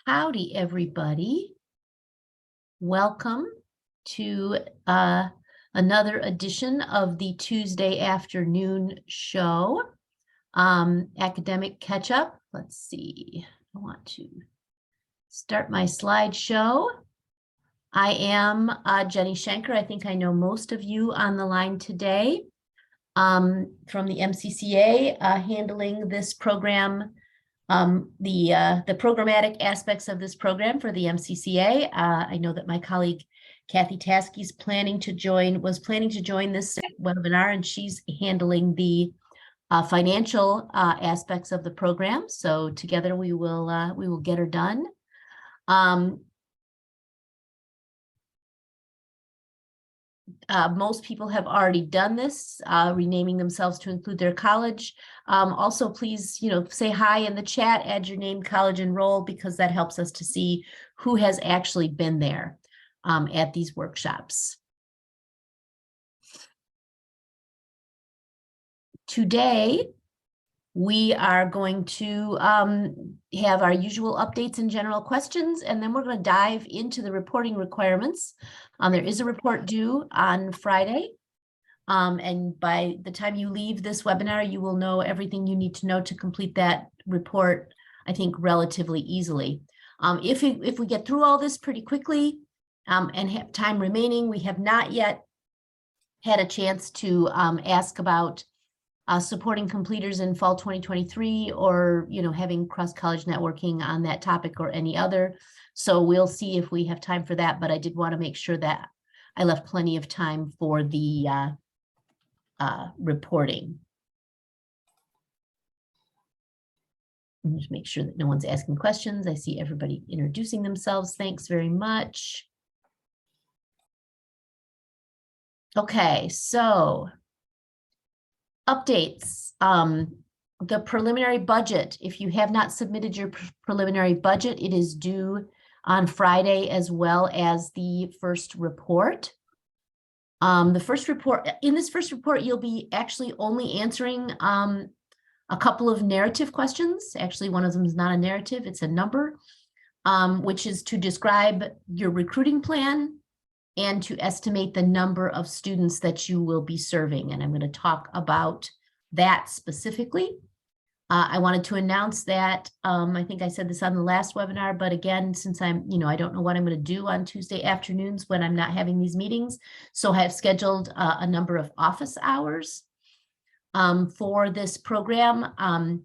Howdy, everybody. Welcome to another edition of the Tuesday afternoon show, Academic Catch-Up. Let's see, I want to start my slideshow. I am Jenny Schenker. I think I know most of you on the line today from the MCCA, handling this program, the programmatic aspects of this program for the MCCA. I know that my colleague Kathy Taskey was planning to join this webinar, and she's handling the financial aspects of the program. So together we will get her done. Most people have already done this, renaming themselves to include their college. Also, please, say hi in the chat, add your name, college, and role, because that helps us to see who has actually been there at these workshops. Today, we are going to have our usual updates and general questions, and then we're going to dive into the reporting requirements. There is a report due on Friday, and by the time you leave this webinar, you will know everything you need to know to complete that report, I think, relatively easily. If we get through all this pretty quickly and have time remaining, we have not yet had a chance to ask about supporting completers in fall 2023, or having cross-college networking on that topic or any other. So we'll see if we have time for that, but I did want to make sure that I left plenty of time for the reporting. Just make sure that no one's asking questions. I see everybody introducing themselves. Thanks very much. Okay, so updates. The preliminary budget, if you have not submitted your preliminary budget, it is due on Friday, as well as the first report. In this first report, you'll be actually only answering a couple of narrative questions. Actually, one of them is not a narrative, it's a number, which is to describe your recruiting plan and to estimate the number of students that you will be serving. And I'm going to talk about that specifically. I wanted to announce that, I think I said this on the last webinar, but again, since I don't know what I'm going to do on Tuesday afternoons when I'm not having these meetings. So I have scheduled a number of office hours for this program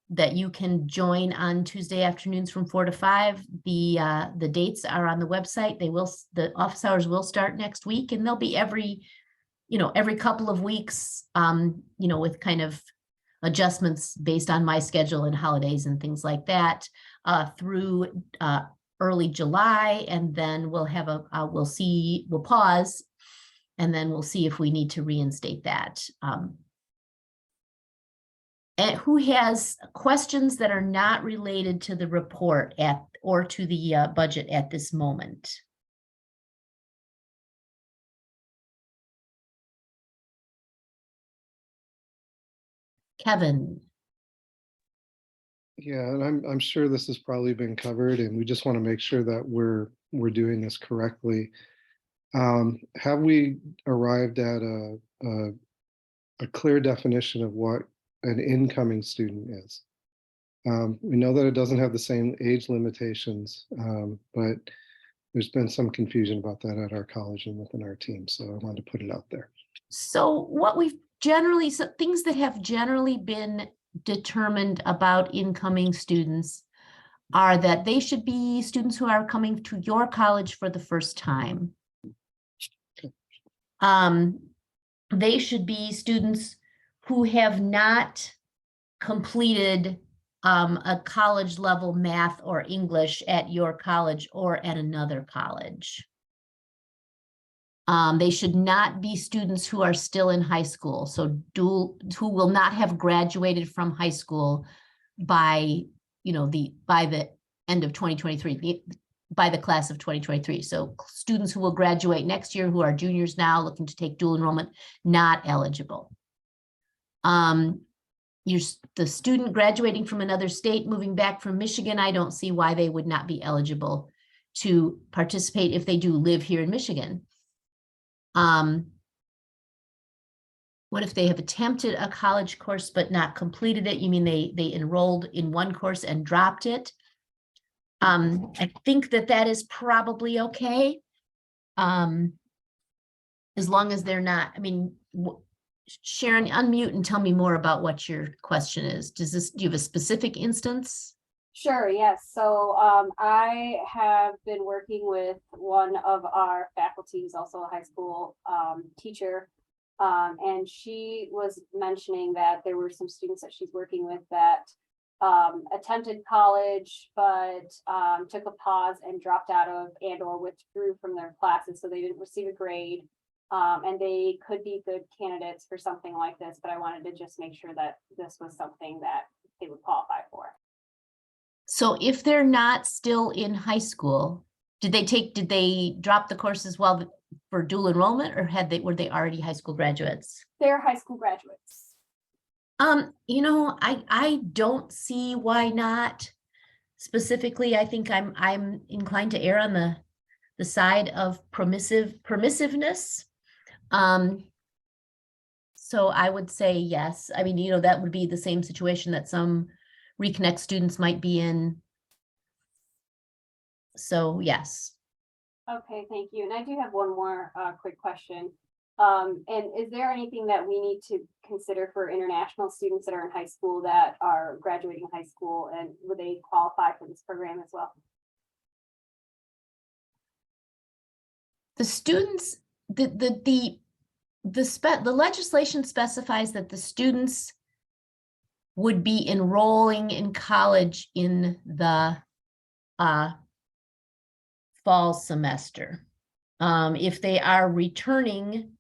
that you can join on Tuesday afternoons from 4 to 5. The dates are on the website. The office hours will start next week, and they'll be every couple of weeks, with kind of adjustments based on my schedule and holidays and things like that, through early July. And then we'll have we'll pause, and then we'll see if we need to reinstate that. And who has questions that are not related to the report or to the budget at this moment? Kevin. Yeah, and I'm sure this has probably been covered, and we just want to make sure that we're doing this correctly. Have we arrived at a clear definition of what an incoming student is? We know that it doesn't have the same age limitations, but there's been some confusion about that at our college and within our team. So I wanted to put it out there. So things that have generally been determined about incoming students are that they should be students who are coming to your college for the first time. They should be students who have not completed a college level math or English at your college or at another college. They should not be students who are still in high school, so who will not have graduated from high school by the end of 2023, by the class of 2023. So students who will graduate next year, who are juniors now looking to take dual enrollment, not eligible. the student graduating from another state, moving back from Michigan, I don't see why they would not be eligible to participate if they do live here in Michigan. What if they have attempted a college course but not completed it? You mean they enrolled in one course and dropped it? I think that is probably okay. As long as they're not, I mean, Sharon, unmute and tell me more about what your question is. Do you have a specific instance? Sure, yes. So I have been working with one of our faculty, who's also a high school teacher. And she was mentioning that there were some students that she's working with that attempted college, but took a pause and dropped out of and/or withdrew from their classes, so they didn't receive a grade. And they could be good candidates for something like this, but I wanted to just make sure that this was something that they would qualify for. So if they're not still in high school, did they drop the courses while for dual enrollment, or were they already high school graduates? They're high school graduates. You know, I don't see why not. Specifically, I think I'm inclined to err on the side of permissiveness. So I would say yes. I mean, you know, that would be the same situation that some Reconnect students might be in. So yes. Okay, thank you. And I do have one more quick question. And is there anything that we need to consider for international students that are in high school that are graduating high school, and would they qualify for this program as well? The students, the legislation specifies that the students would be enrolling in college in the fall semester. If they are returning,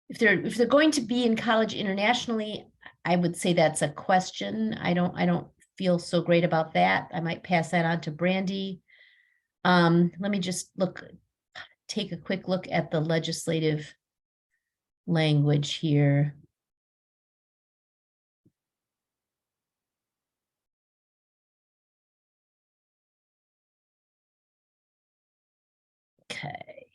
if they're going to be in college internationally, I would say that's a question. I don't feel so great about that. I might pass that on to Brandy. Let me just take a quick look at the legislative language here. Okay.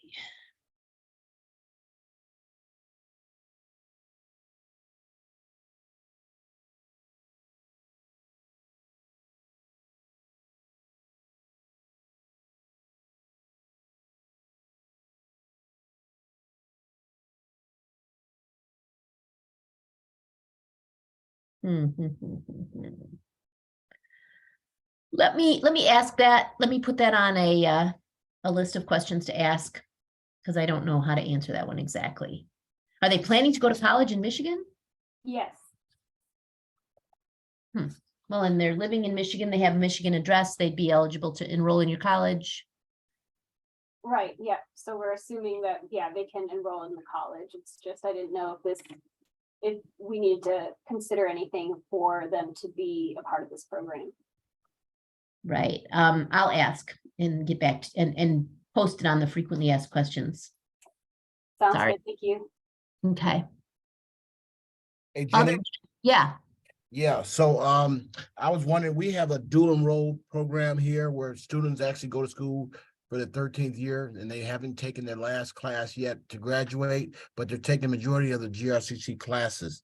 Let me ask that. Let me put that on a list of questions to ask, because I don't know how to answer that one exactly. Are they planning to go to college in Michigan? Yes. Well, and they're living in Michigan, they have a Michigan address, they'd be eligible to enroll in your college. Right, yeah. So we're assuming that, yeah, they can enroll in the college. It's just, I didn't know if we need to consider anything for them to be a part of this program. Right. I'll ask and get back and post it on the frequently asked questions. Sounds Sorry. good, thank you. Okay. Hey, Jenny. Yeah. Yeah, so I was wondering, we have a dual enroll program here where students actually go to school for the 13th year and they haven't taken their last class yet to graduate, but they're taking the majority of the GRCC classes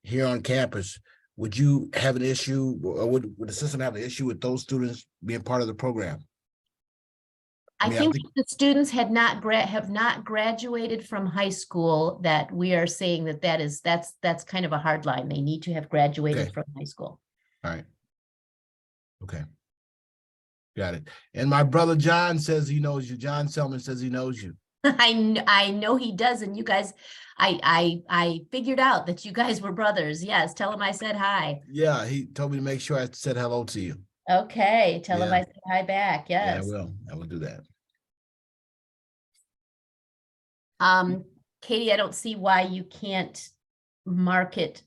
here on campus. Would you have an issue, or would the system have an issue with those students being part of the program? I mean, think the students have not graduated from high school, that we are saying that's kind of a hard line. They need to have graduated Okay. from high school. All right. Okay. Got it. And my brother John says he knows you. John Selman says he knows you. I know he does, and you guys, I figured out that you guys were brothers. Yes, tell him I said hi. Yeah, he told me to make sure I said hello to you. Okay, tell him Yeah. I said hi back. Yes. Yeah, I will do that. Katie, I don't see why you can't mark it.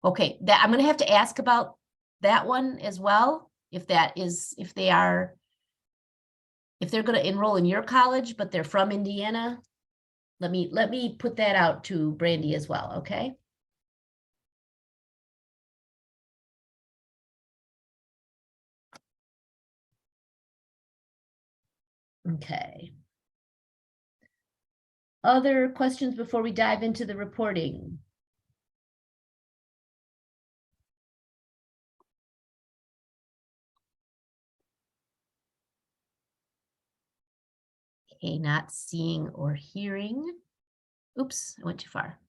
Okay, that I'm gonna have to ask about that one as well. If they're gonna enroll in your college, but they're from Indiana. Let me put that out to Brandy as well, okay? Okay. Other questions before we dive into the reporting? Okay, not seeing or hearing. Oops, I went too far.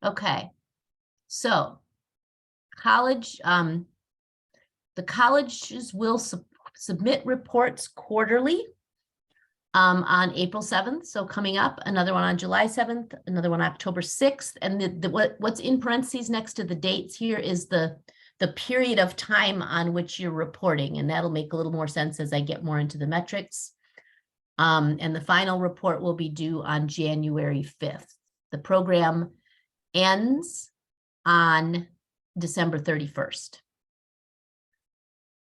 Okay, so college, the colleges will submit reports quarterly on April 7th. So coming up, another one on July 7th, another one October 6th. And what's in parentheses next to the dates here is the period of time on which you're reporting. And that'll make a little more sense as I get more into the metrics. And the final report will be due on January 5th. The program ends on December 31st.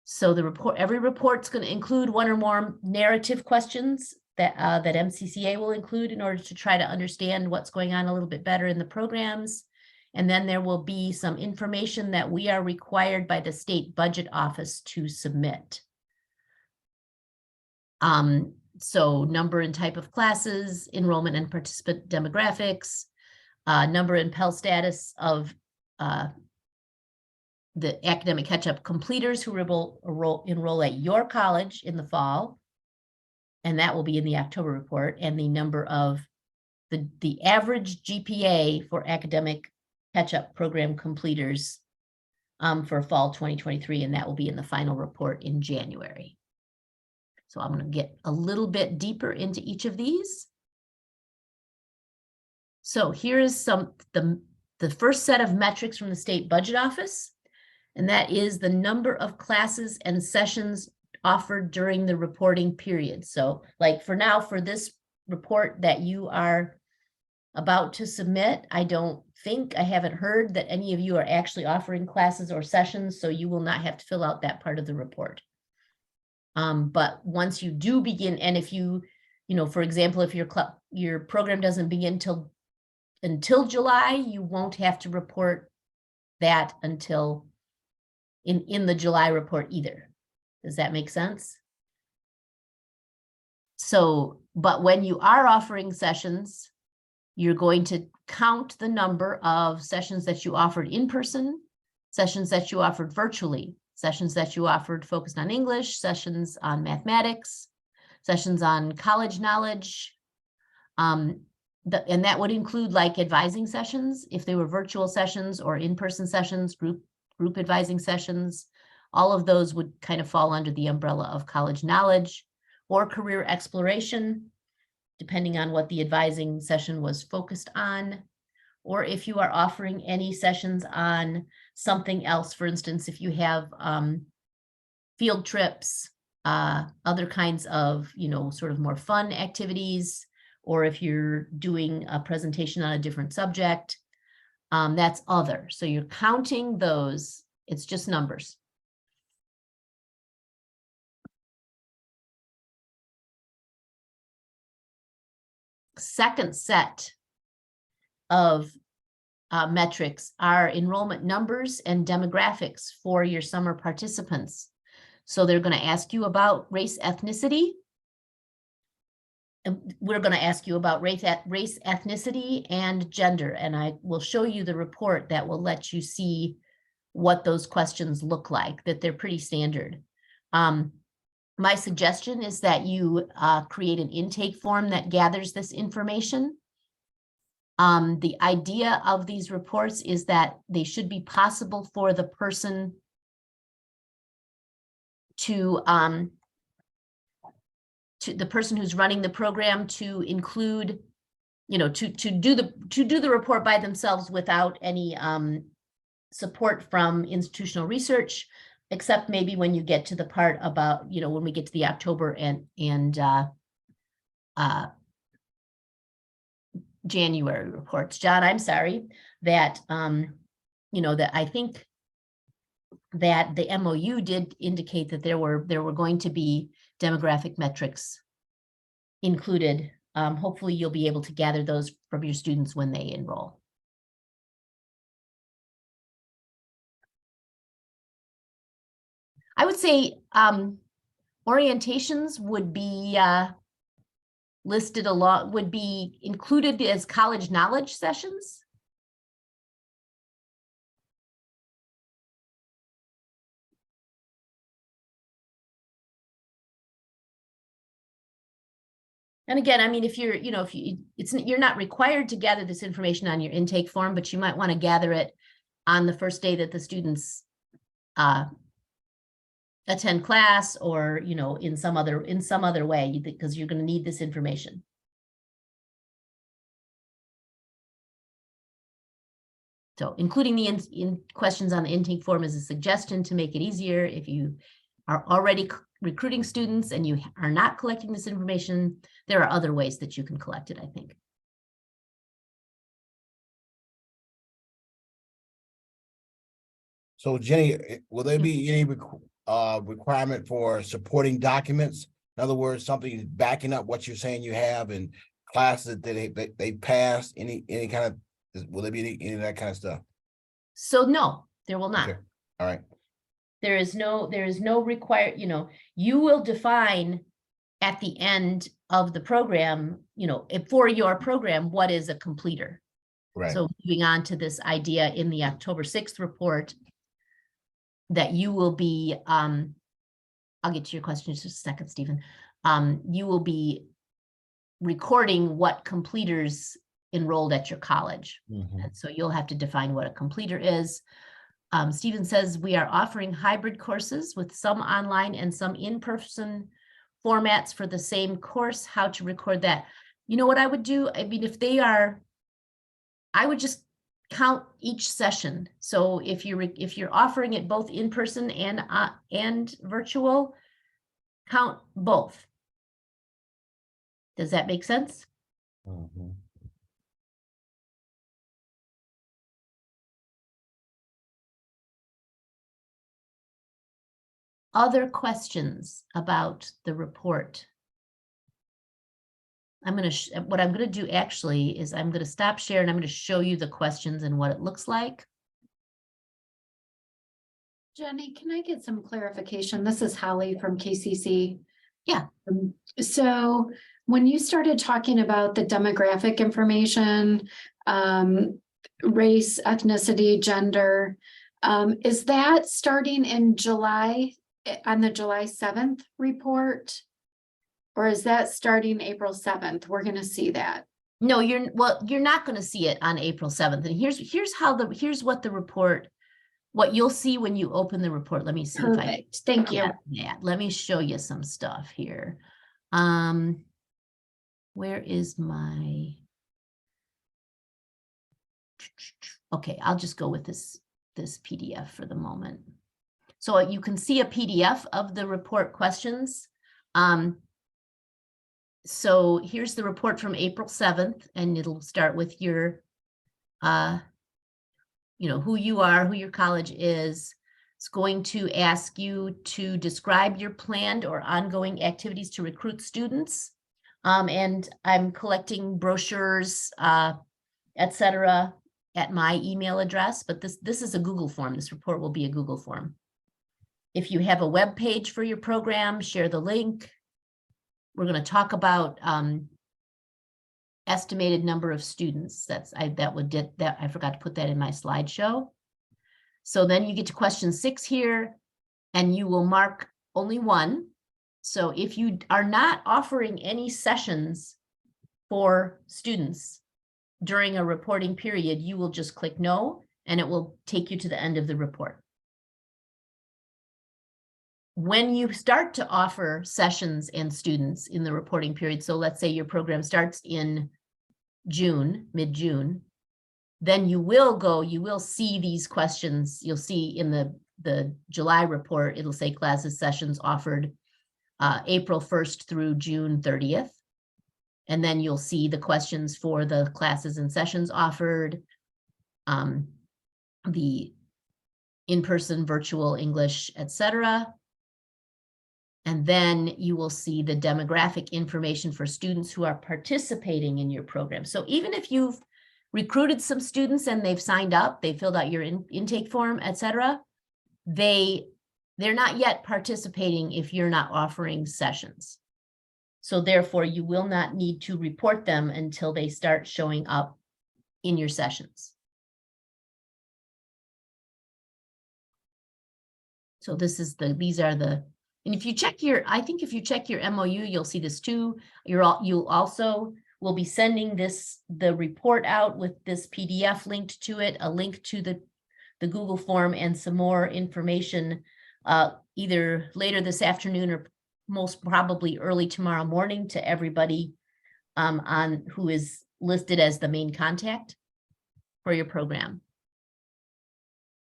So the report, every report's going to include one or more narrative questions that that MCCA will include in order to try to understand what's going on a little bit better in the programs. And then there will be some information that we are required by the state budget office to submit. So number and type of classes, enrollment and participant demographics, number and Pell status of the academic catch-up completers who enroll at your college in the fall, and that will be in the October report, and the number of the average GPA for academic catch-up program completers for fall 2023, and that will be in the final report in January. So I'm going to get a little bit deeper into each of these. So here is the first set of metrics from the state budget office, and that is the number of classes and sessions offered during the reporting period. So like for now, for this report that you are about to submit, I haven't heard that any of you are actually offering classes or sessions, so you will not have to fill out that part of the report. But once you do begin, and if you know, for example, if your program doesn't begin until July, you won't have to report that until in the July report either. Does that make sense? So, but when you are offering sessions, you're going to count the number of sessions that you offered in person, sessions that you offered virtually, sessions that you offered focused on English, sessions on mathematics, sessions on college knowledge. And that would include like advising sessions, if they were virtual sessions or in-person sessions, group advising sessions. All of those would kind of fall under the umbrella of college knowledge or career exploration, depending on what the advising session was focused on. Or if you are offering any sessions on something else, for instance, if you have field trips, other kinds of, you know, sort of more fun activities, or if you're doing a presentation on a different subject, that's other. So you're counting those, it's just numbers. Second set of metrics are enrollment numbers and demographics for your summer participants. So they're going to ask you about race, ethnicity. And we're going to ask you about race, ethnicity, and gender. And I will show you the report that will let you see what those questions look like, that they're pretty standard. My suggestion is that you create an intake form that gathers this information. The idea of these reports is that they should be possible for the person to the person who's running the program to include, you know, to do the report by themselves without any support from institutional research, except maybe when you get to the part about, you know, when we get to the October and January reports. John, I'm sorry that, you know, that I think that the MOU did indicate that there were going to be demographic metrics included. Hopefully you'll be able to gather those from your students when they enroll. I would say orientations would be listed along, would be included as college knowledge sessions. And again, I mean, if you're, you know, if you, you're not required to gather this information on your intake form, but you might want to gather it on the first day that the students attend class, or, you know, in some other way, because you're going to need this information. So including the in questions on the intake form is a suggestion to make it easier. If you are already recruiting students and you are not collecting this information, there are other ways that you can collect it, I think. So Jenny, will there be any requirement for supporting documents? In other words, something backing up what you're saying you have and classes that they passed, any kind of, will there be any of that kind of stuff? So no, there will not. Okay. All right. There is no required, you know, you will define at the end of the program, you know, for your program, what is a completer. Right. So moving on to this idea in the October 6th report, that you will be, I'll get to your question in just a second, Stephen. You will be recording what completers enrolled at your college. Mhm. And so you'll have to define what a completer is. Stephen says we are offering hybrid courses with some online and some in-person formats for the same course. How to record that? You know what I would do? I mean, if they are, I would just count each session. So if you're offering it both in person and virtual, count both. Does that make sense? Mhm. Other questions about the report? What I'm going to do actually is I'm going to stop share and I'm going to show you the questions and what it looks like. Jenny, can I get some clarification? This is Holly from KCC. Yeah. So when you started talking about the demographic information, race, ethnicity, gender, is that starting in July, on the July 7th report? Or is that starting April 7th? We're going to see that. No, you're not going to see it on April 7th. And here's what the report, what you'll see when you open the report. Let me see if I, Perfect. Thank you. yeah, let me show you some stuff here. Where is my, okay, I'll just go with this PDF for the moment. So you can see a PDF of the report questions. So here's the report from April 7th, and it'll start with your, you know, who you are, who your college is. It's going to ask you to describe your planned or ongoing activities to recruit students. And I'm collecting brochures, etc., at my email address, but this is a Google form. This report will be a Google form. If you have a web page for your program, share the link. We're going to talk about estimated number of students. I forgot to put that in my slideshow. So then you get to question 6 here, and you will mark only one. So if you are not offering any sessions for students during a reporting period, you will just click no, and it will take you to the end of the report. When you start to offer sessions and students in the reporting period, so let's say your program starts in June, mid-June, then you will see these questions. You'll see in the July report, it'll say classes sessions offered April 1st through June 30th. And then you'll see the questions for the classes and sessions offered, the in-person, virtual, English, etc. And then you will see the demographic information for students who are participating in your program. So even if you've recruited some students and they've signed up, they filled out your intake form, etc., they they're not yet participating if you're not offering sessions. So therefore, you will not need to report them until they start showing up in your sessions. So this is these are the, and if you check your, I think if you check your MOU, you'll see this too. You'll also will be sending the report out with this PDF linked to it, a link to the Google form and some more information either later this afternoon or most probably early tomorrow morning to everybody on who is listed as the main contact for your program.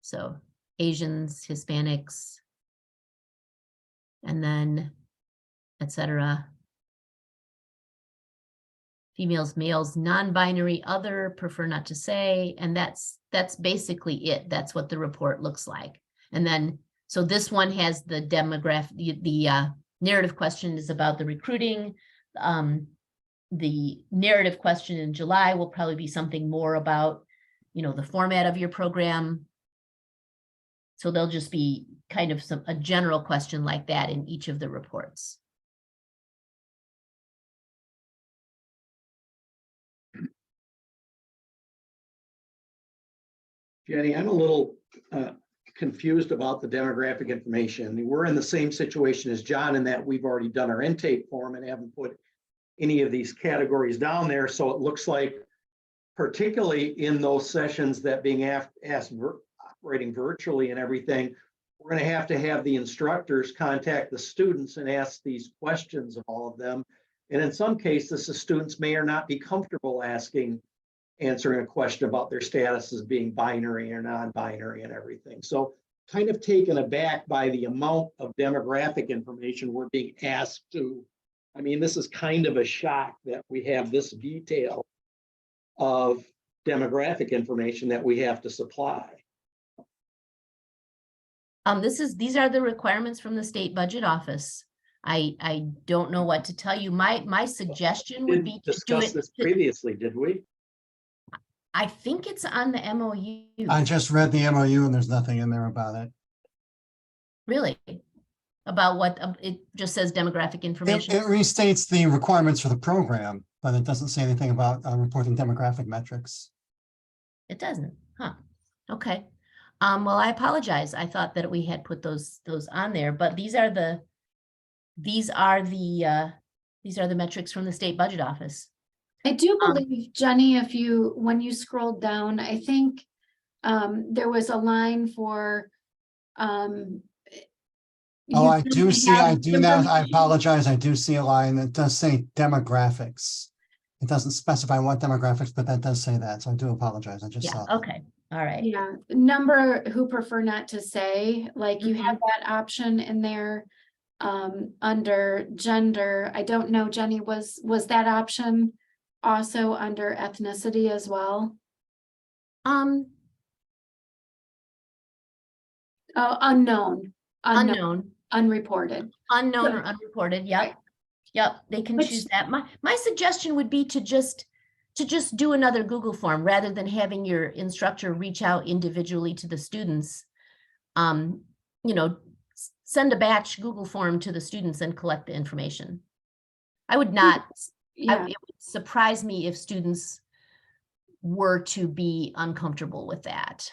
So Asians, Hispanics, and then etc. Females, males, non-binary, other, prefer not to say, and that's basically it. That's what the report looks like. And then, so this one has the demographic, the narrative question is about the recruiting. The narrative question in July will probably be something more about, you know, the format of your program. So there'll just be kind of a general question like that in each of the reports. Jenny, I'm a little confused about the demographic information. We're in the same situation as John in that we've already done our intake form and haven't put any of these categories down there. So it looks like, particularly in those sessions that being asked operating virtually and everything, we're going to have the instructors contact the students and ask these questions of all of them. And in some cases, the students may or not be comfortable answering a question about their status as being binary or non-binary and everything. So kind of taken aback by the amount of demographic information we're being asked to. I mean, this is kind of a shock that we have this detail of demographic information that we have to supply. These are the requirements from the state budget office. I don't know what to tell you. My suggestion would be to do Discuss it. this previously, did we? I think it's on the MOU. I just read the MOU and there's nothing in there about it. Really? About what, it just says demographic information? It restates the requirements for the program, but it doesn't say anything about reporting demographic metrics. It doesn't, huh? Okay. Well, I apologize. I thought that we had put those on there, but these are the metrics from the state budget office. I do believe, Jenny, when you scrolled down, I think there was a line for Oh, I do see, I do now, I information. apologize, I do see a line that does say demographics. It doesn't specify what demographics, but that does say that, so I do apologize, I just Yeah, saw that. okay, all right. Yeah, number who prefer not to say, like you have that option in there. Under gender, I don't know, Jenny, was that option also under ethnicity as well? Unknown. Unreported. Unknown So- or unreported, yep. Yep, they can Which- choose that. My suggestion would be to just do another Google form rather than having your instructor reach out individually to the students. You know, send a batch Google form to the students and collect the information. I would not, Yeah, it would surprise me if students were to be uncomfortable with that.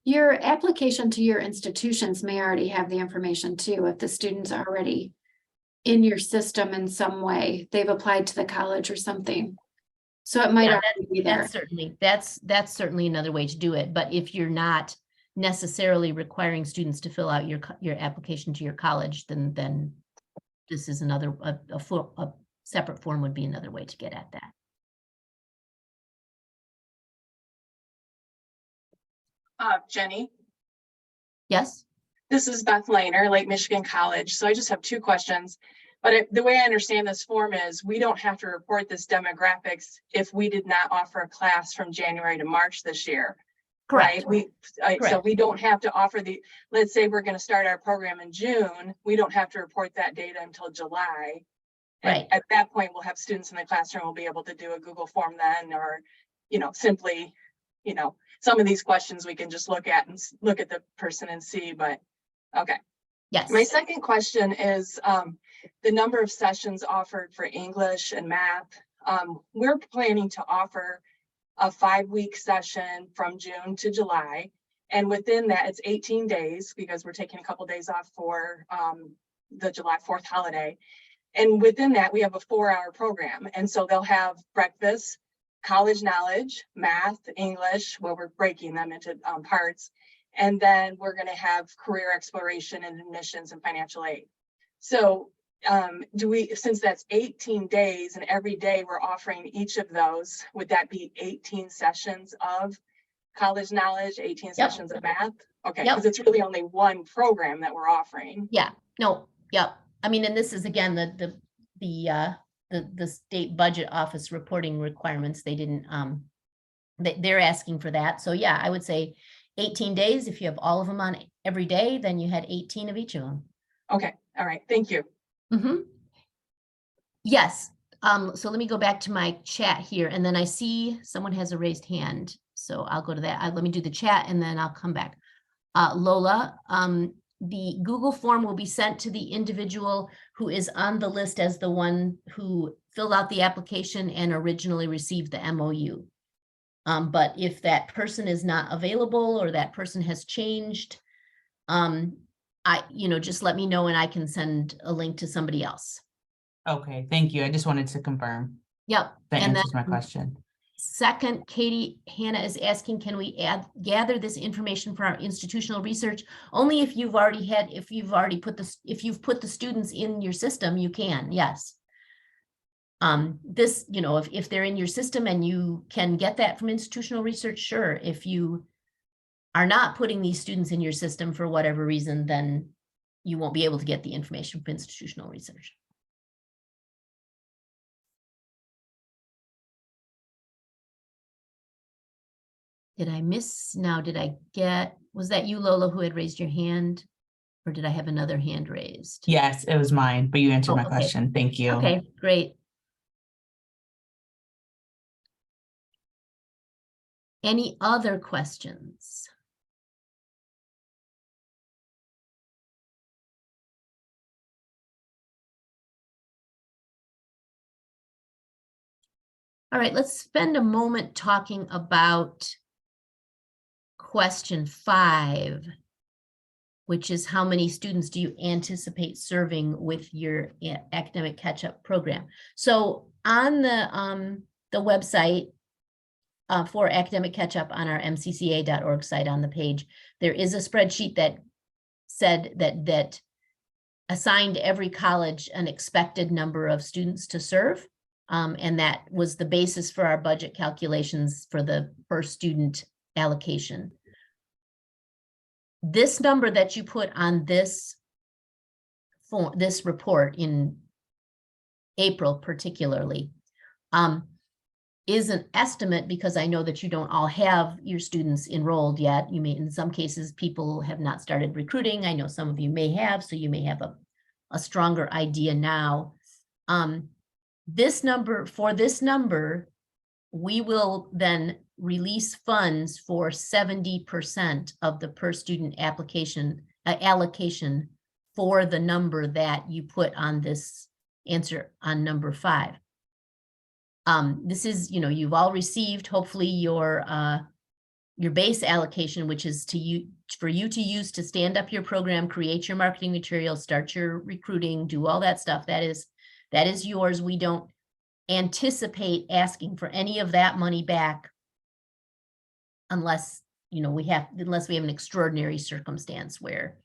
your application to your institutions may already have the information too, if the students are already in your system in some way, they've applied to the college or something. So it might Yeah, already be there. That's certainly another way to do it. But if you're not necessarily requiring students to fill out your application to your college, then this is another, a separate form would be another way to get at that. Jenny, Yes? this is Beth Laner, Lake Michigan College. So I just have two questions. But the way I understand this form is we don't have to report this demographics if we did not offer a class from January to March this year. Correct. Right? So Correct. we don't have to offer let's say we're going to start our program in June. We don't have to report that data until July. And Right. at that point, we'll have students in the classroom will be able to do a Google form then, or, simply, you know, some of these questions we can just look at and look at the person and see, but okay. Yes. My second question is the number of sessions offered for English and math. We're planning to offer a 5-week session from June to July. And within that, it's 18 days because we're taking a couple days off for the July 4th holiday. And within that, we have a 4-hour program. And so they'll have breakfast, college knowledge, math, English, where we're breaking them into parts. And then we're going to have career exploration and admissions and financial aid. So since that's 18 days and every day we're offering each of those, would that be 18 sessions of college knowledge, 18 sessions of math? Okay, because it's really only one program that we're offering. Yeah, no, yep. I mean, and this is again, the state budget office reporting requirements. They didn't, they're asking for that. So yeah, I would say 18 days. If you have all of them on every day, then you had 18 of each of them. Okay, all right, thank you. Yes, so let me go back to my chat here, and then I see someone has a raised hand. So I'll go to that. Let me do the chat and then I'll come back. Lola, the Google form will be sent to the individual who is on the list as the one who filled out the application and originally received the MOU. But if that person is not available or that person has changed, just let me know and I can send a link to somebody else. Okay, thank you. I just wanted to confirm. Yep. That And answers my then question. second, Katie Hannah is asking, can we gather this information for our institutional research? Only if you've put the students in your system, you can, yes. If they're in your system and you can get that from institutional research, sure. If you are not putting these students in your system for whatever reason, then you won't be able to get the information from institutional research. Did I miss now? Was that you, Lola, who had raised your hand? Or did I have another hand raised? Yes, it was mine, but you answered my okay. question. Thank you. Okay, great. Any other questions? All right, let's spend a moment talking about question 5, which is how many students do you anticipate serving with your academic catch-up program? So on the website for academic catch-up on our mcca.org site on the page, there is a spreadsheet that said that assigned every college an expected number of students to serve. And that was the basis for our budget calculations for the per student allocation. This number that you put on this report in April particularly is an estimate, because I know that you don't all have your students enrolled yet. You may, in some cases, people have not started recruiting. I know some of you may have, so you may have a stronger idea now. This number, we will then release funds for 70% of the per student allocation for the number that you put on this answer on number 5. This is, you've all received hopefully your base allocation, which is for you to use to stand up your program, create your marketing materials, start your recruiting, do all that stuff. That is yours. We don't anticipate asking for any of that money back unless we have an extraordinary circumstance where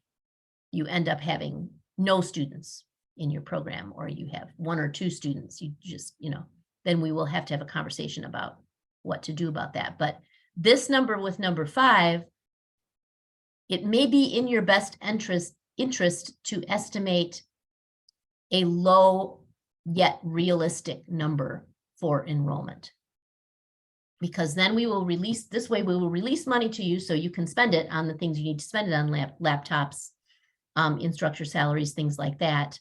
you end up having no students in your program, or you have 1 or 2 students. You just, then we will have to have a conversation about what to do about that. But this number with number 5, it may be in your best interest to estimate a low yet realistic number for enrollment. Because then we will release money to you so you can spend it on the things you need to spend it on, laptops, instructor salaries, things like that,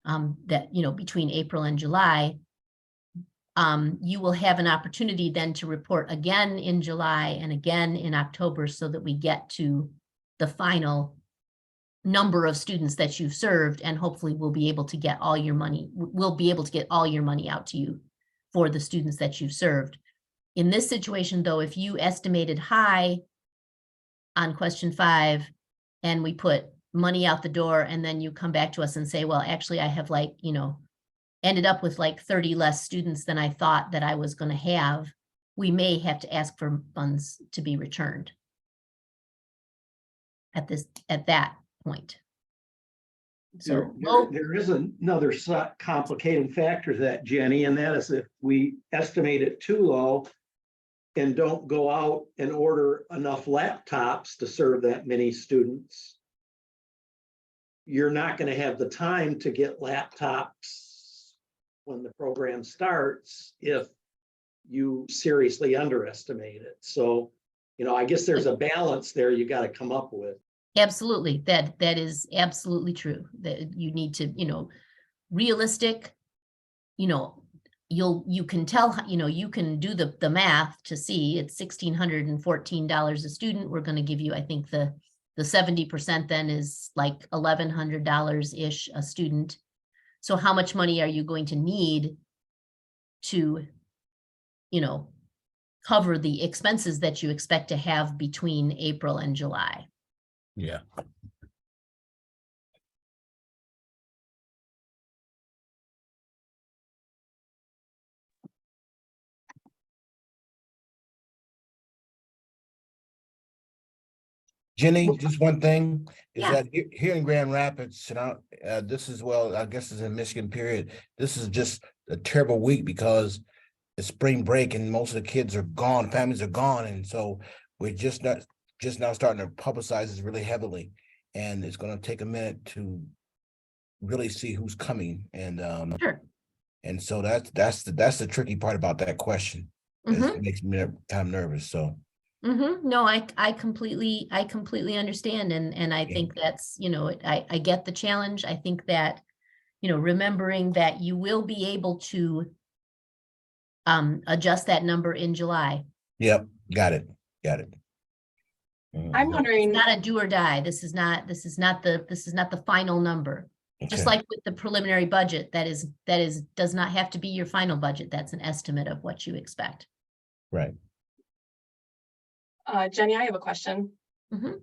between April and July. you will have an opportunity then to report again in July and again in October so that we get to the final number of students that you've served, and hopefully we'll be able to get all your money, we'll be able to get all your money out to you for the students that you've served. In this situation, though, if you estimated high on question 5 and we put money out the door and then you come back to us and say, well, actually I have like, ended up with like 30 less students than I thought that I was going to have, we may have to ask for funds to be returned at that point. So There is another complicating factor to that, Jenny, and that is if we estimate it too low and don't go out and order enough laptops to serve that many students, you're not going to have the time to get laptops when the program starts if you seriously underestimate it. So, I guess there's a balance there you got to come up with. absolutely, that is absolutely true, that you need to, realistic, you can tell, you can do the math to see it's $1,614 a student. We're going to give you, I think the 70% then is like $1,100-ish a student. So how much money are you going to need to, cover the expenses that you expect to have between April and July? Yeah. Jenny, just one thing is Yeah. that here in Grand Rapids, this is, well, I guess it's in Michigan period. This is just a terrible week because it's spring break and most of the kids are gone, families are gone. And so we're just now starting to publicize this really heavily. And it's going to take a minute to really see who's coming. And Sure. and so that's the tricky part about that question. Mhm. It makes me kind of nervous. So No, I completely understand. And I Yeah. think that's, I get the challenge. I think that, remembering that you will be able to adjust that number in July. yep, got it. I'm It's wondering, not a do or die. This is not the final number. Just Okay. like with the preliminary budget, does not have to be your final budget. That's an estimate of what you expect. Right. Jenny, I have a question. Mhm.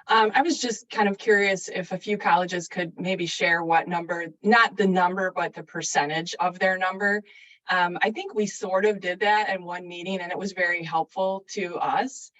I was just kind of curious if a few colleges could maybe share what number, not the number, but the percentage of their number. I think we sort of did that in one meeting and it was very helpful to us.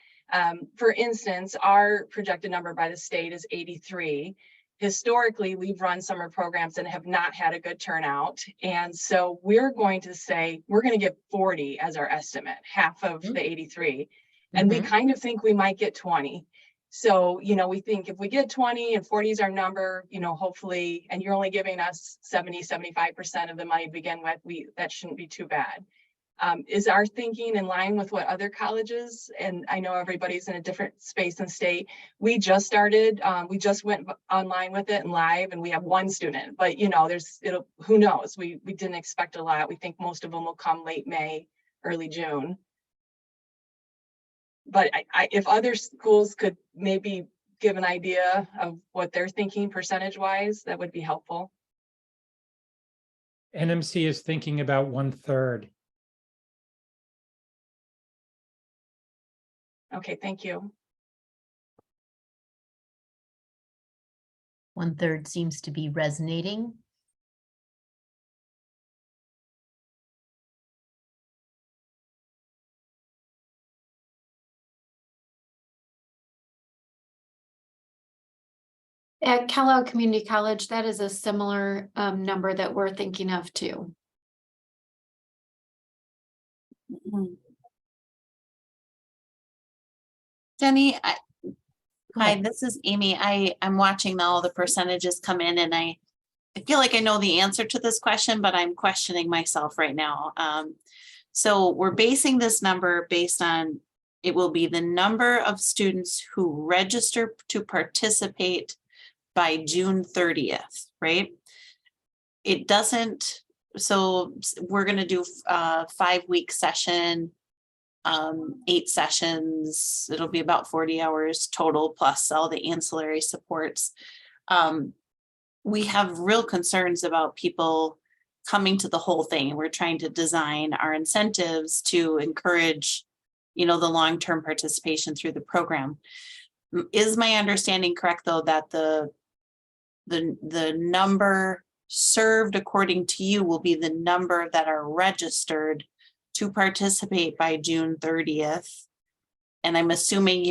For instance, our projected number by the state is 83. Historically, we've run summer programs and have not had a good turnout. And so we're going to say, we're going to give 40 as our estimate, half of the 83. And we kind of think we might get 20. So, we think if we get 20 and 40 is our number, hopefully, and you're only giving us 75% of the money to begin with, that shouldn't be too bad. Is our thinking in line with what other colleges, and I know everybody's in a different space and state. We just started, we just went online with it and live, and we have one student, but who knows? We didn't expect a lot. We think most of them will come late May, early June. But if other schools could maybe give an idea of what they're thinking percentage wise, that would be helpful. NMC is thinking about 1/3. Okay, thank you. 1/3 seems to be resonating. At Kellogg Community College, that is a similar number that we're thinking of too. Jenny, Go hi, ahead. this is Amy. I'm watching all the percentages come in and I feel like I know the answer to this question, but I'm questioning myself right now. So we're basing this number based on, it will be the number of students who register to participate by June 30th, right? It doesn't we're gonna do 5-week session. 8 sessions, it'll be about 40 hours total, plus all the ancillary supports. We have real concerns about people coming to the whole thing, and we're trying to design our incentives to encourage, the long-term participation through the program. Is my understanding correct, though, that the number served according to you will be the number that are registered to participate by June 30th? And I'm assuming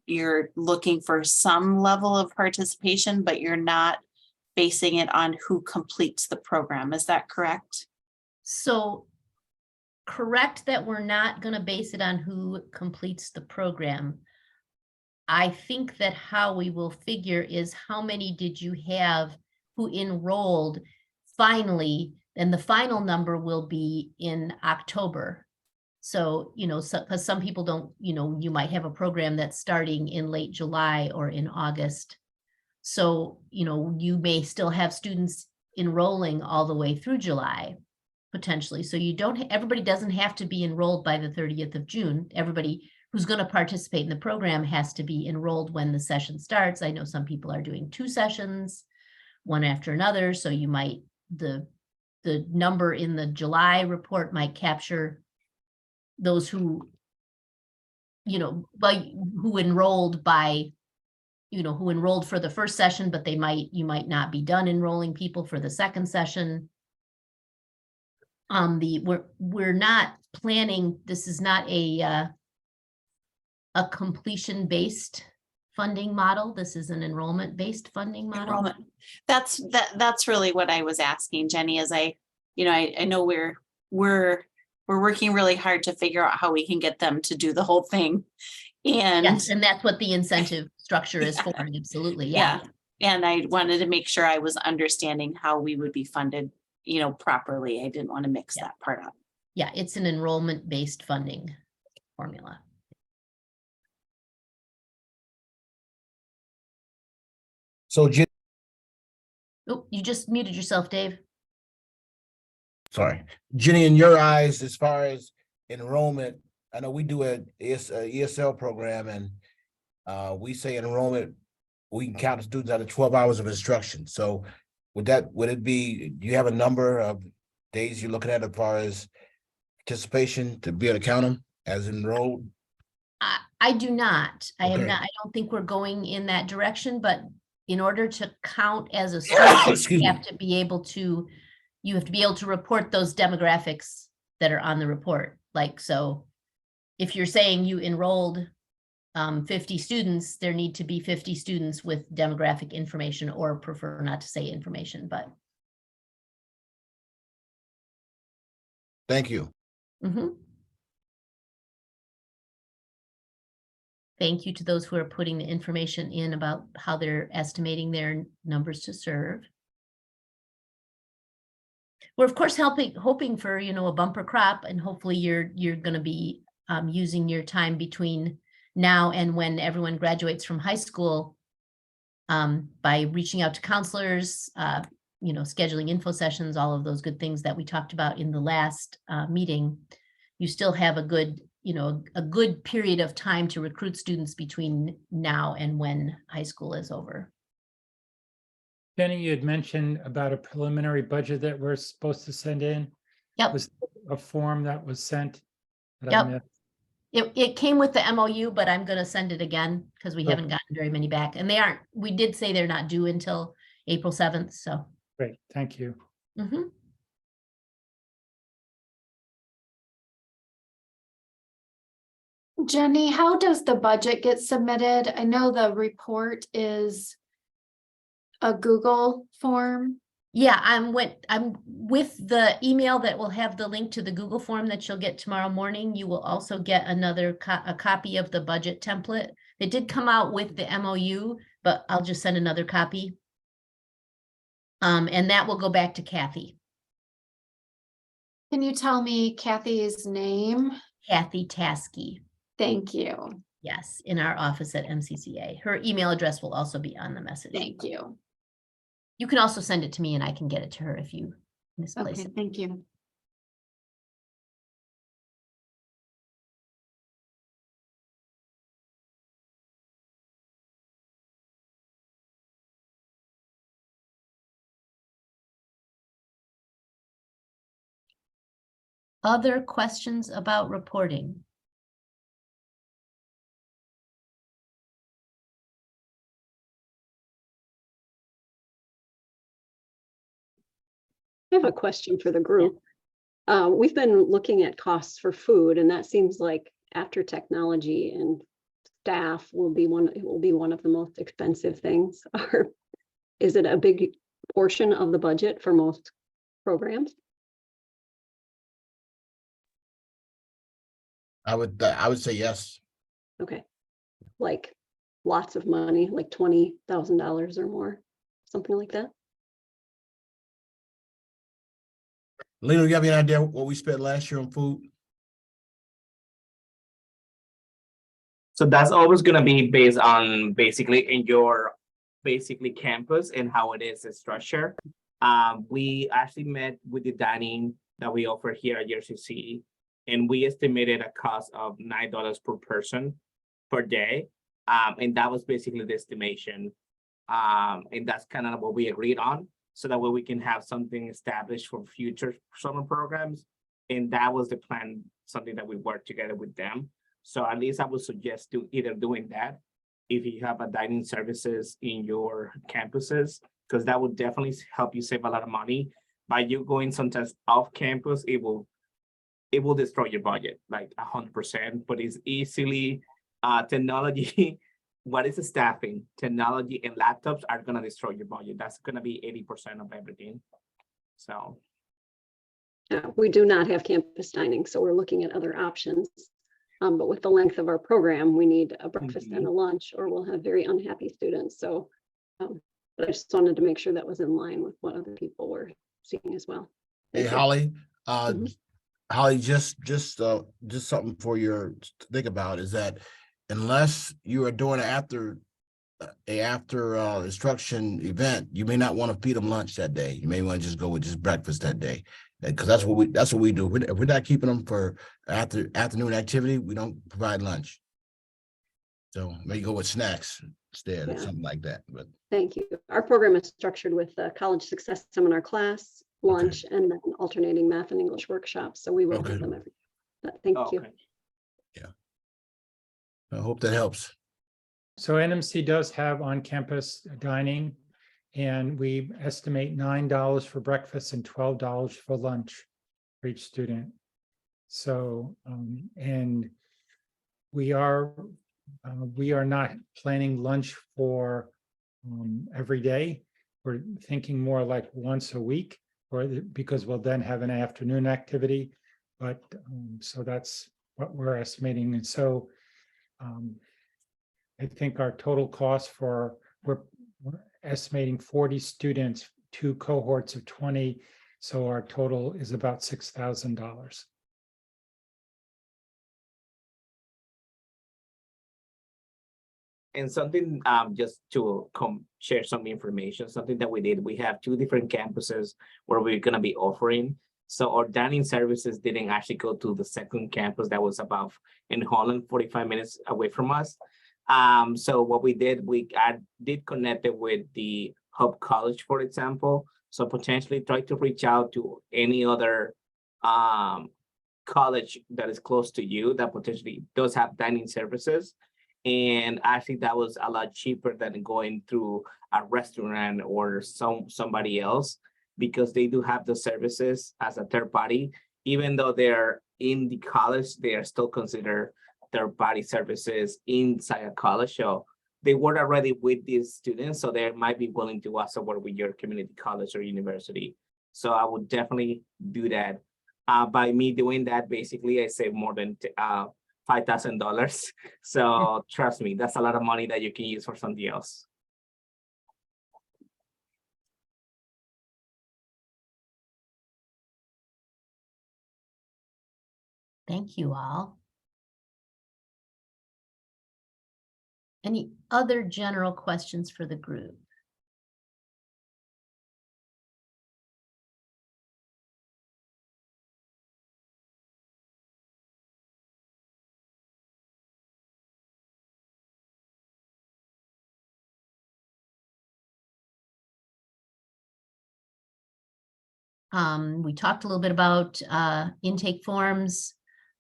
you're looking for some level of participation, but you're not basing it on who completes the program. Is that correct? So correct that we're not going to base it on who completes the program. I think that how we will figure is how many did you have who enrolled finally, and the final number will be in October. So, because some people don't, you might have a program that's starting in late July or in August. So, you may still have students enrolling all the way through July, potentially. So everybody doesn't have to be enrolled by the 30th of June. Everybody who's going to participate in the program has to be enrolled when the session starts. I know some people are doing 2 sessions, one after another. So you might, the number in the July report might capture those who, who enrolled for the first session, but you might not be done enrolling people for the second session. We're not planning, this is not a completion-based funding model. This is an enrollment-based funding model. Enrollment. That's really what I was asking, Jenny, is I know we're working really hard to figure out how we can get them to do the whole thing. And yes, and that's what the incentive structure is for. Absolutely. Yeah. And I wanted to make sure I was understanding how we would be funded, properly. I didn't want to mix that part up. Yeah, it's an enrollment-based funding formula. So Oh, you just muted yourself, Dave. sorry, Jenny, in your eyes, as far as enrollment, I know we do a ESL program, and we say enrollment, we can count the students out of 12 hours of instruction. So would it be, do you have a number of days you're looking at as far as participation to be able to count them as enrolled? I do not. I am Okay. not. I don't think we're going in that direction, but in order to count as a student, Excuse you me. have to be able to report those demographics that are on the report. Like, so if you're saying you enrolled 50 students, there need to be 50 students with demographic information, or prefer not to say information, but. Thank you. Mhm. Thank you to those who are putting the information in about how they're estimating their numbers to serve. We're of course hoping for, a bumper crop, and hopefully you're going to be using your time between now and when everyone graduates from high school by reaching out to counselors, scheduling info sessions, all of those good things that we talked about in the last meeting. You still have a good period of time to recruit students between now and when high school is over. Jenny, you had mentioned about a preliminary budget that we're supposed to send in. Yep. Was a form that was sent? that I Yep. missed? It came with the MOU, but I'm going to send it again because we Okay. haven't gotten very many back, and we did say they're not due until April 7th. So. Great, thank you. Mhm. Jenny, how does the budget get submitted? I know the report is a Google form. Yeah, I'm with the email that will have the link to the Google form that you'll get tomorrow morning. You will also get a copy of the budget template. It did come out with the MOU, but I'll just send another copy. And that will go back to Kathy. Can you tell me Kathy's name? Kathy Taskey. Thank you. Yes, in our office at MCCA. Her email address will also be on the message. Thank you. You can also send it to me and I can get it to her if you misplace Okay, it. thank you. Other questions about reporting? I have a question for the group. We've been looking at costs for food, and that seems like after technology and staff it will be one of the most expensive things. Is it a big portion of the budget for most programs? I would say yes. Okay, like lots of money, like $20,000 or more, something like that? Lena, you have any idea what we spent last year on food? So that's always gonna be based on basically in your basically campus and how it is structured. We actually met with the dining that we offer here at UCC, and we estimated a cost of $9 per person per day. And that was basically the estimation. And that's kind of what we agreed on, so that way we can have something established for future summer programs. And that was the plan, something that we worked together with them. So at least I would suggest either doing that if you have a dining services in your campuses, because that would definitely help you save a lot of money. By you going sometimes off campus, it will destroy your budget like 100%, but it's easily technology. What is the staffing? Technology and laptops are gonna destroy your budget. That's gonna be 80% of everything. So. We do not have campus dining, so we're looking at other options. But with the length of our program, we need a breakfast and a lunch, or we'll have very unhappy students. So, but I just wanted to make sure that was in line with what other people were seeing as well. Hey, Thank you. Holly, Mhm. Holly, just something for your to think about is that unless you are doing after instruction event, you may not want to feed them lunch that day. You may want to just go with just breakfast that day. Because that's what we do. If we're not keeping them for afternoon activity, we don't provide lunch. So maybe go with snacks instead or Yeah. something like that. But Thank you. Our program is structured with a college success seminar class, lunch, and then alternating math and English workshops. So we will Okay. have them every. But thank you. Okay. I hope that helps. So NMC does have on-campus dining, and we estimate $9 for breakfast and $12 for lunch for each student. So, and we are not planning lunch for every day. We're thinking more like once a week, because we'll then have an afternoon activity. But so that's what we're estimating. And so I think our total cost we're estimating 40 students, 2 cohorts of 20. So our total is about $6,000. And something just to share some information, something that we did, we have 2 different campuses where we're gonna be offering. So our dining services didn't actually go to the second campus that was about in Holland, 45 minutes away from us. So what we did, I did connect it with the Hub College, for example. So potentially try to reach out to any other college that is close to you that potentially does have dining services. And I think that was a lot cheaper than going through a restaurant or somebody else, because they do have the services as a third party. Even though they're in the college, they are still considered third party services inside a college. So they work already with these students, so they might be willing to also work with your community college or university. So I would definitely do that. By me doing that, basically I save more than $5,000. So trust me, that's a lot of money that you can use for something else. Thank you all. Any other general questions for the group? We talked a little bit about intake forms.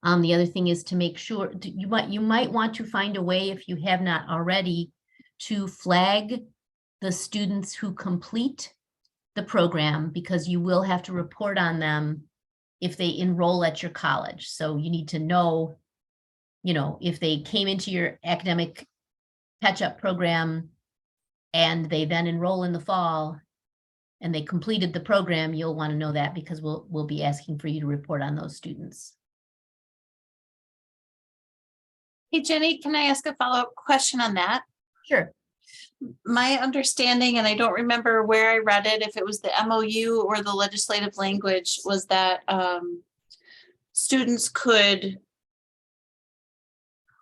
The other thing is to make sure, you might want to find a way, if you have not already, to flag the students who complete the program, because you will have to report on them if they enroll at your college. So you need to know, if they came into your academic catch-up program and they then enroll in the fall and they completed the program, you'll want to know that, because we'll be asking for you to report on those students. Hey, Jenny, can I ask a follow-up question on that? Sure. My understanding, and I don't remember where I read it, if it was the MOU or the legislative language, was that students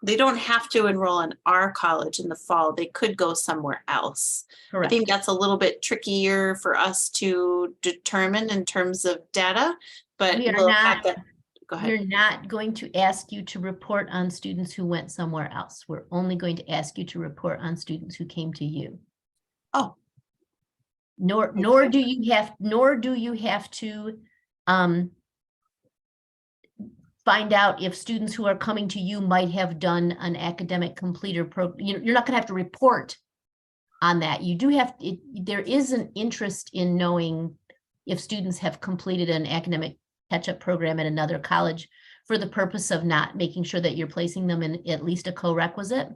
they don't have to enroll in our college in the fall. They could go somewhere else. I Correct. think that's a little bit trickier for us to determine in terms of data, but We are we'll have not- that. Go ahead. We're not going to ask you to report on students who went somewhere else. We're only going to ask you to report on students who came to you. Oh. Nor do you have to find out if students who are coming to you might have done an academic completer you're not gonna have to report on that. You do have, there is an interest in knowing if students have completed an academic catch-up program at another college, for the purpose of not making sure that you're placing them in at least a co-requisite.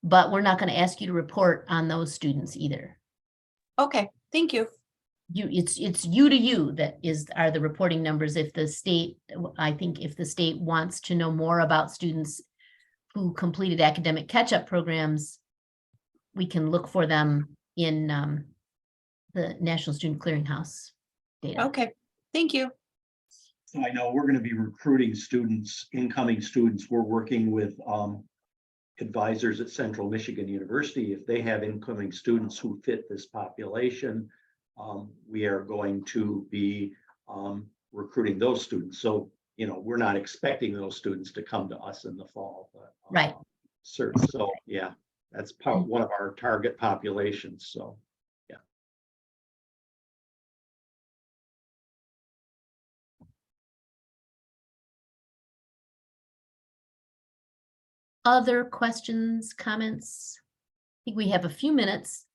But we're not going to ask you to report on those students either. Okay, thank you. It's you to you that are the reporting numbers. If the state, I think if the state wants to know more about students who completed academic catch-up programs, we can look for them in the National Student Clearinghouse data. Okay, thank you. So I know we're going to be recruiting students, incoming students. We're working with advisors at Central Michigan University. If they have incoming students who fit this population, we are going to be recruiting those students. So, we're not expecting those students to come to us in the fall. But, Right. Certain. So, yeah, that's one of our target populations. So. Other questions, comments? I think we have a few minutes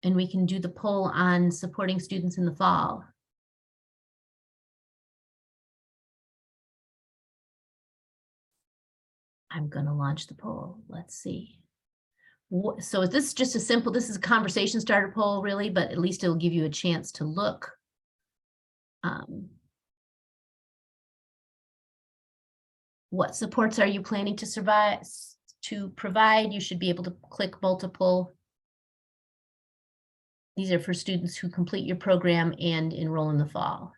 and we can do the poll on supporting students in the fall. I'm going to launch the poll. Let's see. So is this just this is a conversation starter poll really, but at least it'll give you a chance to look. What supports are you planning to provide? You should be able to click multiple. These are for students who complete your program and enroll in the fall.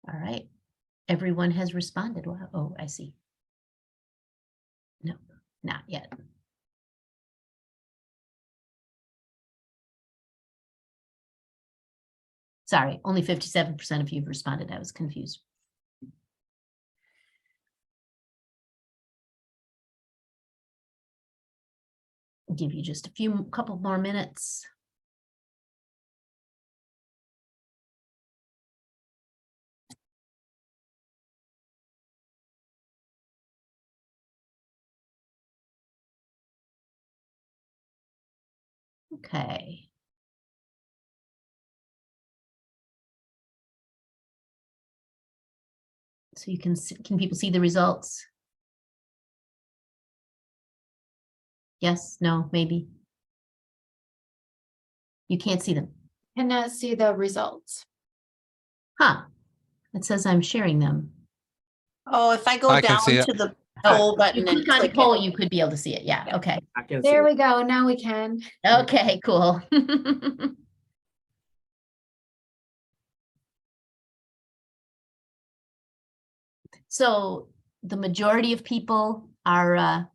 All right, everyone has responded. Wow. Oh, I see. No, not yet. Sorry, only 57% of you have responded. I was confused. I'll give you just a couple more minutes. Okay. So you can people see the results? Yes, no, maybe. You can't see them. Cannot see the results. Huh. It says I'm sharing them. Oh, if I go I can down see it. to the Oh, poll you button and click on click poll, it. you could be able to see it. Yeah, okay. I can see There it. we go. Now we can. Okay, cool. So the majority of people are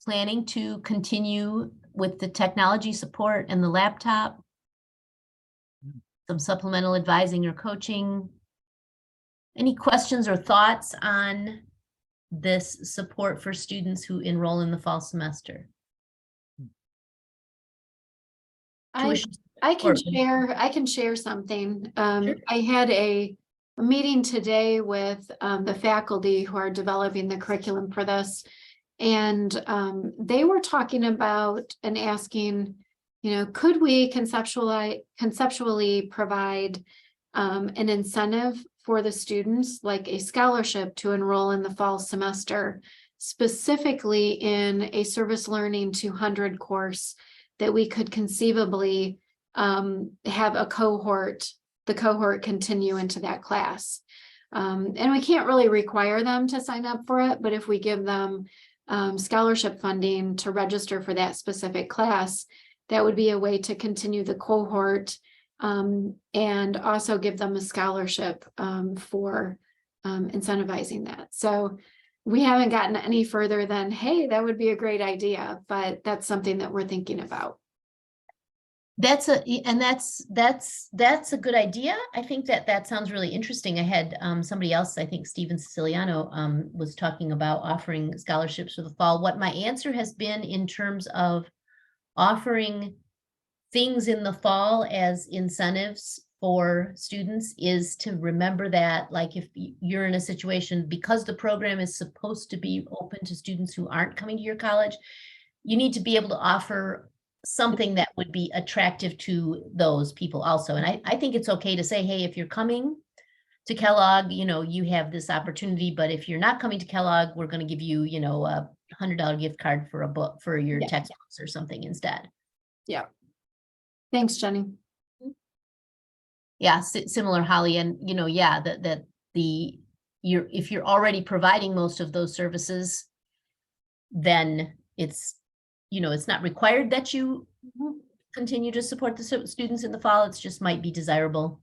planning to continue with the technology support and the laptop, some supplemental advising or coaching. Any questions or thoughts on this support for students who enroll in the fall semester? Tuition I can support. I can share something. Sure. I had a meeting today with the faculty who are developing the curriculum for this. And they were talking about and asking, could we conceptually provide an incentive for the students, like a scholarship to enroll in the fall semester, specifically in a service learning 200 course that we could conceivably have the cohort continue into that class. And we can't really require them to sign up for it, but if we give them scholarship funding to register for that specific class, that would be a way to continue the cohort and also give them a scholarship for incentivizing that. So we haven't gotten any further than, hey, that would be a great idea, but that's something that we're thinking about. That's a good idea. I think that sounds really interesting. I had somebody else, I think Steven Siciliano, was talking about offering scholarships for the fall. What my answer has been in terms of offering things in the fall as incentives for students is to remember that, like, if you're in a situation, because the program is supposed to be open to students who aren't coming to your college, you need to be able to offer something that would be attractive to those people also. And I think it's okay to say, hey, if you're coming to Kellogg, you have this opportunity, but if you're not coming to Kellogg, we're going to give you, a $100 gift card for a book for your textbooks or something instead. Yeah. Thanks, Jenny. Yeah, similar, Holly, and if you're already providing most of those services, then it's not required that you continue to support the students in the fall. It's just might be desirable,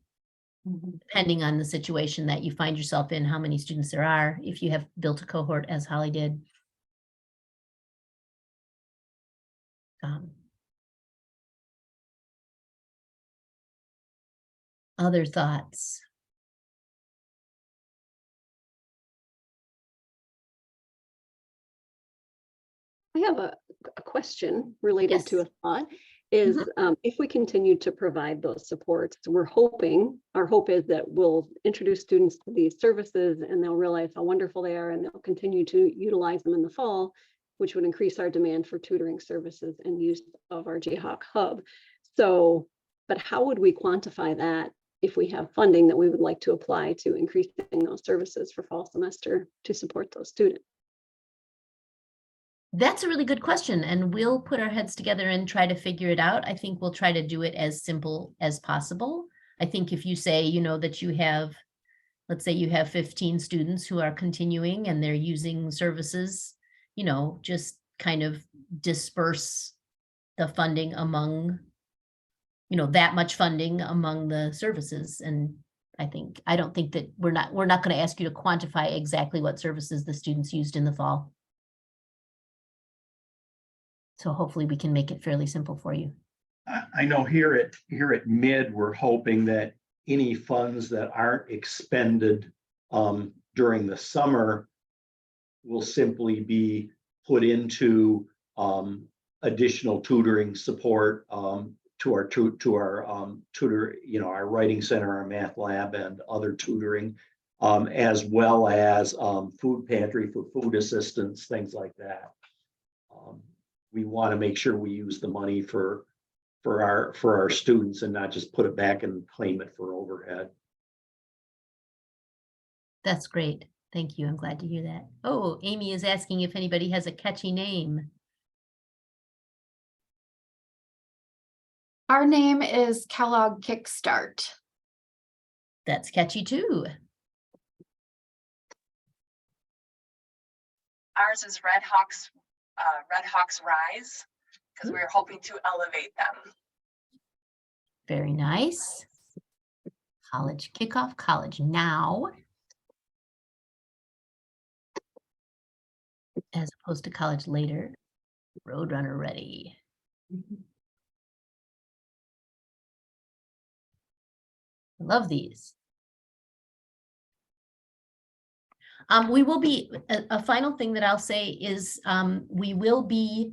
depending on the situation that you find yourself in, how many students there are, if you have built a cohort as Holly did. Other thoughts? I have a question related Yes. to a thought is if we continue to provide those supports, our hope is that we'll introduce students to these services and they'll realize how wonderful they are and they'll continue to utilize them in the fall, which would increase our demand for tutoring services and use of our Jayhawk Hub. So, but how would we quantify that if we have funding that we would like to apply to increasing those services for fall semester to support those students? That's a really good question, and we'll put our heads together and try to figure it out. I think we'll try to do it as simple as possible. I think if you say, that you have, let's say you have 15 students who are continuing and they're using services, just kind of disperse the funding among, that much funding among the services. And I don't think that we're not going to ask you to quantify exactly what services the students used in the fall. So hopefully we can make it fairly simple for you. I know here at Mid, we're hoping that any funds that aren't expended during the summer will simply be put into additional tutoring support to our tutor, our writing center, our math lab, and other tutoring, as well as food pantry for food assistance, things like that. We want to make sure we use the money for our students and not just put it back and claim it for overhead. That's great. Thank you. I'm glad to hear that. Oh, Amy is asking if anybody has a catchy name. Our name is Kellogg Kickstart. That's catchy too. Ours is Red Hawks Rise, because we're hoping to elevate them. Very nice. College kickoff, college now. as opposed to college later. Roadrunner ready. Love these. We will be, a final thing that I'll say is, we will be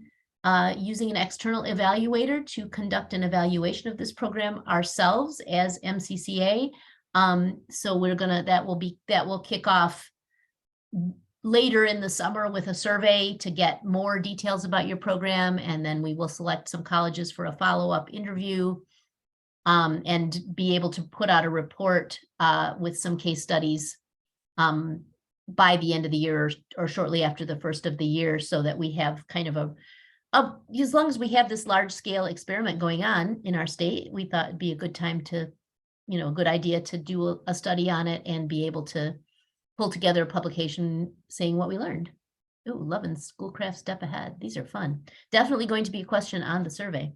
using an external evaluator to conduct an evaluation of this program ourselves as MCCA. So we're gonna, that will kick off later in the summer with a survey to get more details about your program, and then we will select some colleges for a follow-up interview. And be able to put out a report with some case studies by the end of the year or shortly after the first of the year, so that we have kind of as long as we have this large scale experiment going on in our state, we thought it'd be a good time to, a good idea to do a study on it and be able to pull together a publication saying what we learned. Ooh, loving Schoolcraft Step Ahead. These are fun. Definitely going to be a question on the survey.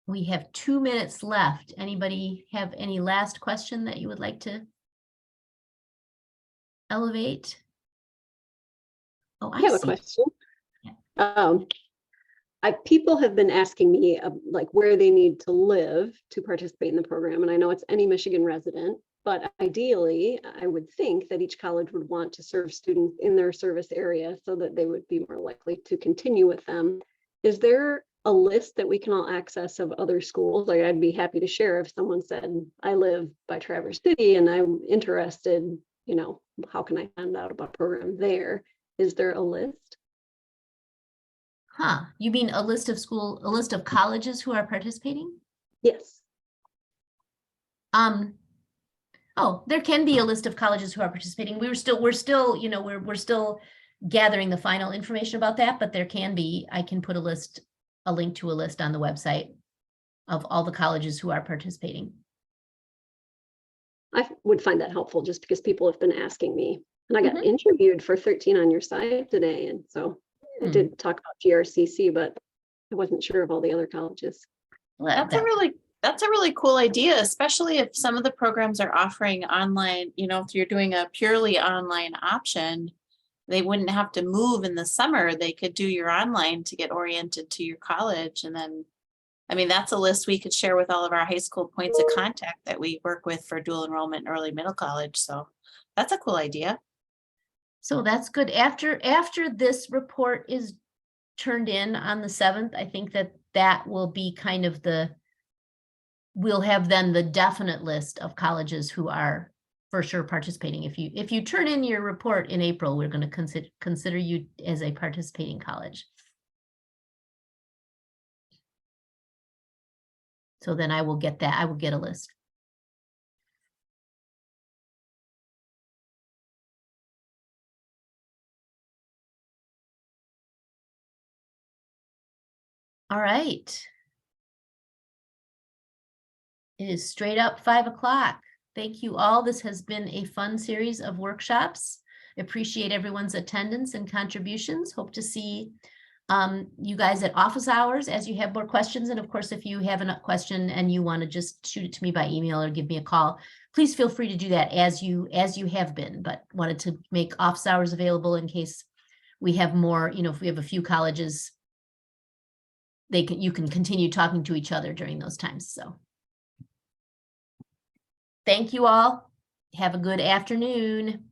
We have 2 minutes left. Anybody have any last question that you would like to elevate? Oh, I have a see. question. People have been asking me like where they need to live to participate in the program. And I know it's any Michigan resident, but ideally, I would think that each college would want to serve students in their service area so that they would be more likely to continue with them. Is there a list that we can all access of other schools? Like, I'd be happy to share if someone said, I live by Traverse City and I'm interested, how can I find out about a program there? Is there a list? Huh, you mean a list of colleges who are participating? Yes. Oh, there can be a list of colleges who are participating. We're still gathering the final information about that, but there can be, I can put a link to a list on the website of all the colleges who are participating. I would find that helpful just because people have been asking me, and I got interviewed for 13 on your site today. And so I did talk about GRCC, but I wasn't sure of all the other colleges. That's a really cool idea, especially if some of the programs are offering online, if you're doing a purely online option, they wouldn't have to move in the summer. They could do your online to get oriented to your college. And then, that's a list we could share with all of our high school points of contact that we work with for dual enrollment in early middle college. So that's a cool idea. So that's good. After this report is turned in on the 7th, I think that will be kind of we'll have then the definite list of colleges who are for sure participating. If you turn in your report in April, we're going to consider you as a participating college. So then I will get a list. All right. It is straight up 5 o'clock. Thank you all. This has been a fun series of workshops. Appreciate everyone's attendance and contributions. Hope to see you guys at office hours as you have more questions. And of course, if you have a question and you want to just shoot it to me by email or give me a call, please feel free to do that as you have been, but wanted to make office hours available in case we have more, if we have a few colleges, you can continue talking to each other during those times. So thank you all. Have a good afternoon.